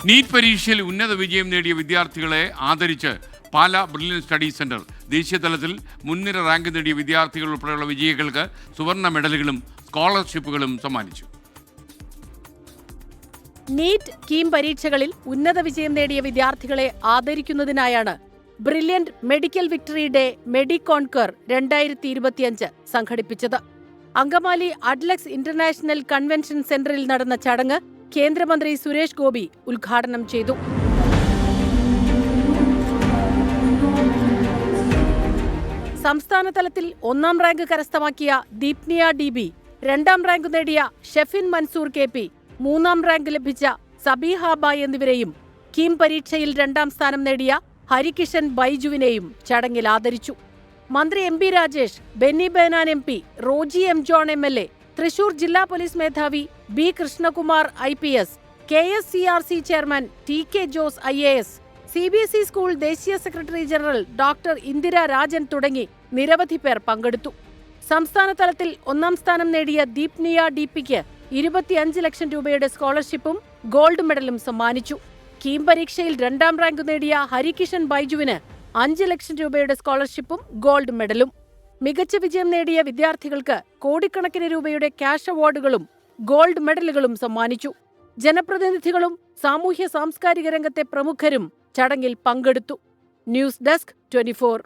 NEET പരീക്ഷയിൽ ഉന്നത വിജയം നേടിയ വിദ്യാർത്ഥികളെ ആദരിച്ച് പാലാ ബ്രില്യൻ സ്റ്റഡി സെന്റർ. ദേശീയതലത്തിൽ മുൻനിര റാങ്ക് നേടിയ വിദ്യാർത്ഥികൾ ഉൾപ്പെടെയുള്ള വിജയികൾക്ക് സുവർണ്ണ മെഡലുകളും സ്കോളർഷിപ്പുകളും സമ്മാനിച്ചു. നീറ്റ് കീം പരീക്ഷകളിൽ ഉന്നത വിജയം നേടിയ വിദ്യാർത്ഥികളെ ആദരിക്കുന്നതിനായാണ് ബ്രില്യന്റ് മെഡിക്കൽ വിക്ടറി ഡേ മെഡികോൺകർ 2025 സംഘടിപ്പിച്ചത്. അങ്കമാലി അഡ്ലക്സ് ഇന്റർനാഷണൽ കൺവെൻഷൻ സെന്ററിൽ നടന്ന ചടങ്ങ് കേന്ദ്രമന്ത്രി സുരേഷ് ഗോപി ഉദ്ഘാടനം ചെയ്തു. സംസ്ഥാനതലത്തിൽ 1ാം റാങ്ക് കരസ്ഥമാക്കിയ ദീപ്നിയ DB, 2ാം റാങ്ക് നേടിയ ഷെഫിൻ മൻസൂർ KP, 3ാം റാങ്ക് ലഭിച്ച സബീഹ ബായ് എന്നിവരെയും കീം പരീക്ഷയിൽ 2ാം സ്ഥാനം നേടിയ ഹരികിഷൻ ബൈജുവിനെയും ചടങ്ങിൽ ആദരിച്ചു. മന്ത്രി MP Rajesh, Benny Behanan MP, Roji M John MLA, Thrissur ജില്ലാ പോലീസ് മേധാവി B Krishnakumar IPS, KSCRC chairman TK Jose IAS, CBSE school ദേശീയ secretary general doctor Indira Rajan തുടങ്ങി നിരവധി പേർ പങ്കെടുത്തു. സംസ്ഥാന തലത്തിൽ 1ാം സ്ഥാനം നേടിയ ദീപ്നിയ DPക്ക് 25 ലക്ഷം രൂപയുടെ സ്കോളർഷിപ്പും ഗോൾഡ് മെഡലും സമ്മാനിച്ചു. കീം പരീക്ഷയിൽ 2ാം റാങ്ക് നേടിയ ഹരികിഷൻ ബൈജുവിന് 5 ലക്ഷം രൂപയുടെ സ്കോളർഷിപ്പും ഗോൾഡ് മെഡലും. മികച്ച വിജയം നേടിയ വിദ്യാർത്ഥികൾക്ക് കോടിക്കണക്കിന് രൂപയുടെ ക്യാഷ് അവാർഡുകളും ഗോൾഡ് മെഡലുകളും സമ്മാനിച്ചു. ജനപ്രതിനിധികളും സാമൂഹ്യ സാംസ്കാരിക രംഗത്തെ പ്രമുഖരും ചടങ്ങിൽ പങ്കെടുത്തു. News desk 24.